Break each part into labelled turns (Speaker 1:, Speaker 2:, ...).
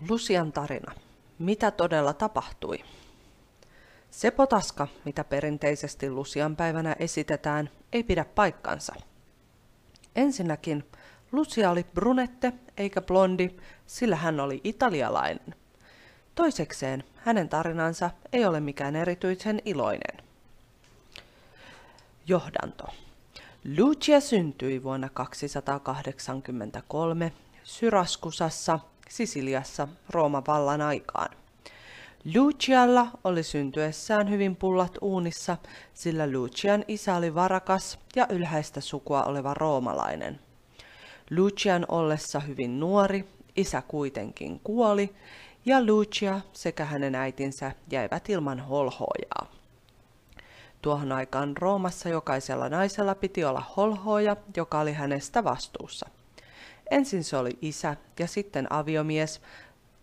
Speaker 1: Lucian tarina. Mitä todella tapahtui? Se potaska, mitä perinteisesti Lucian päivänä esitetään, ei pidä paikkansa. Ensinnäkin Lucia oli brunette eikä blondi, sillä hän oli italialainen. Toisekseen hänen tarinansa ei ole mikään erityisen iloinen. Johdanto. Lucia syntyi vuonna 283 Syraskusassa, Sisiliassa, Rooman vallan aikaan. Lucialla oli syntyessään hyvin pullat uunissa, sillä Lucian isä oli varakas ja ylhäistä sukua oleva roomalainen. Lucian ollessa hyvin nuori, isä kuitenkin kuoli, ja Lucia sekä hänen äitinsä jäivät ilman holhoojaa. Tuohon aikaan Roomassa jokaisella naisella piti olla holhooja, joka oli hänestä vastuussa. Ensin se oli isä ja sitten aviomies.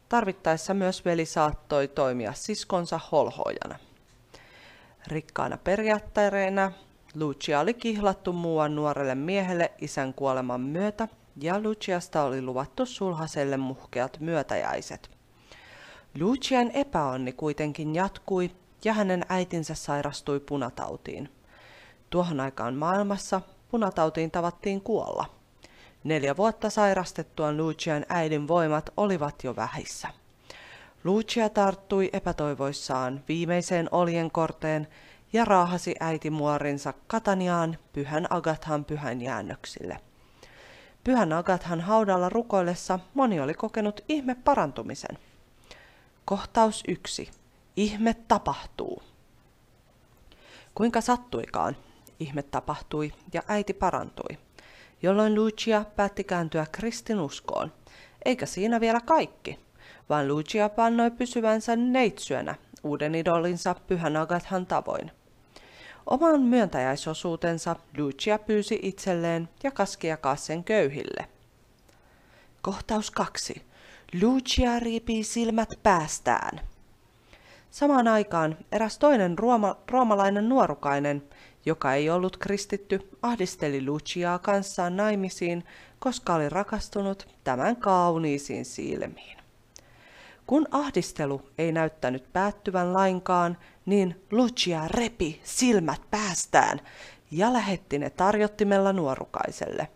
Speaker 1: Tarvittaessa myös veli saattoi toimia siskonsa holhoojana. Rikkaana periaattereena Lucia oli kihlattu muuan nuorelle miehelle isän kuoleman myötä, ja Luciasta oli luvattu sulhaselle muhkeat myötäjäiset. Lucian epäonni kuitenkin jatkui, ja hänen äitinsä sairastui punatautiin. Tuohon aikaan maailmassa punatautiin tavattiin kuolla. 4 vuotta sairastettuaan Lucian äidin voimat olivat jo vähissä. Lucia tarttui epätoivoissaan viimeiseen oljenkorteen ja raahasi äitimuorinsa Cataniaan Pyhän Agathan pyhänjäännöksille. Pyhän Agathan haudalla rukoillessa moni oli kokenut ihme parantumisen. Kohtaus 1. Ihme tapahtuu. Kuinka sattuikaan, ihme tapahtui ja äiti parantui, jolloin Lucia päätti kääntyä kristinuskoon. Eikä siinä vielä kaikki, vaan Lucia vannoi pysyvänsä neitsyönä uuden idolinsa Pyhän Agathan tavoin. Oman myöntäjäisosuutensa Lucia pyysi itselleen ja käski jakaa sen köyhille. Kohtaus 2. Lucia riipii silmät päästään. Samaan aikaan eräs toinen roomalainen nuorukainen, joka ei ollut kristitty, ahdisteli Luciaa kanssaan naimisiin, koska oli rakastunut tämän kauniisiin silmiin. Kun ahdistelu ei näyttänyt päättyvän lainkaan, niin Lucia repi silmät päästään ja lähetti ne tarjottimella nuorukaiselle.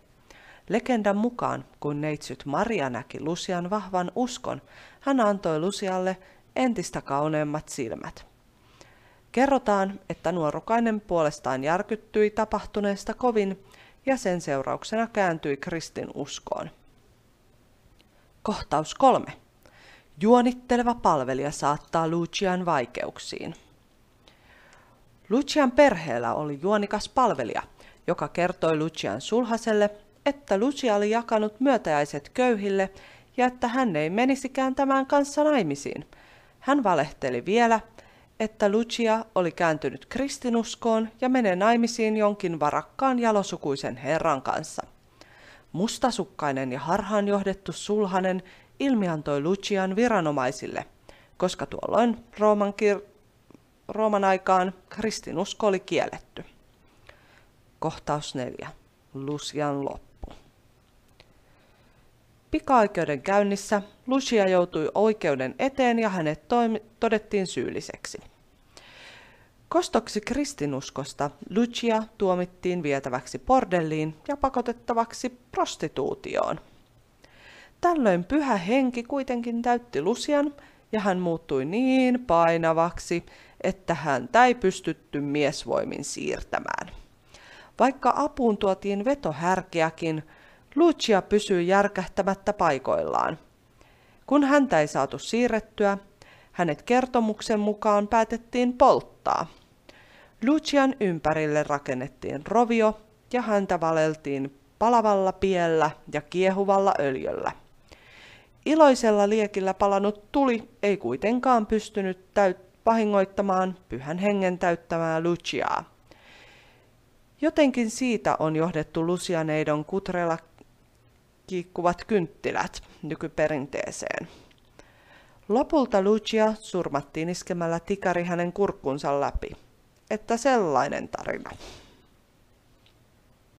Speaker 1: Legendan mukaan, kun neitsyt Maria näki Lucian vahvan uskon, hän antoi Lucialle entistä kauneimmat silmät. Kerrotaan, että nuorukainen puolestaan järkyttyi tapahtuneesta kovin ja sen seurauksena kääntyi kristinuskoon. Kohtaus 3. Juonitteleva palvelija saattaa Lucian vaikeuksiin. Lucian perheellä oli juonikas palvelija, joka kertoi Lucian sulhaselle, että Lucia oli jakanut myötäjäiset köyhille ja että hän ei menisikään tämän kanssa naimisiin. Hän valehteli vielä, että Lucia oli kääntynyt kristinuskoon ja menee naimisiin jonkin varakkaan jalosukuisen herran kanssa. Mustasukkainen ja harhaanjohdettu sulhanen ilmiantoi Lucian viranomaisille, koska tuolloin Rooman aikaan kristinusko oli kielletty. Kohtaus 4. Lucian loppu. Pika-oikeuden käynnissä Lucia joutui oikeuden eteen ja hänet todettiin syylliseksi. Kostoksi kristinuskosta Lucia tuomittiin vietäväksi bordelliin ja pakotettavaksi prostituutioon. Tällöin pyhä henki kuitenkin täytti Lucian ja hän muuttui niin painavaksi, että häntä ei pystytty miesvoimin siirtämään. Vaikka apuun tuotiin vetohärkiäkin, Lucia pysyi järkähtämättä paikoillaan. Kun häntä ei saatu siirrettyä, hänet kertomuksen mukaan päätettiin polttaa. Lucian ympärille rakennettiin rovio ja häntä valeltiin palavalla piellä ja kiehuvalla öljyllä. Iloisella liekillä palanut tuli ei kuitenkaan pystynyt vahingoittamaan pyhän hengen täyttämää Luciaa. Jotenkin siitä on johdettu Lucianeidon kutreilla kiikkuvat kynttilät nykyperinteeseen. Lopulta Lucia surmattiin iskemällä tikari hänen kurkkunsa läpi. Että sellainen tarina.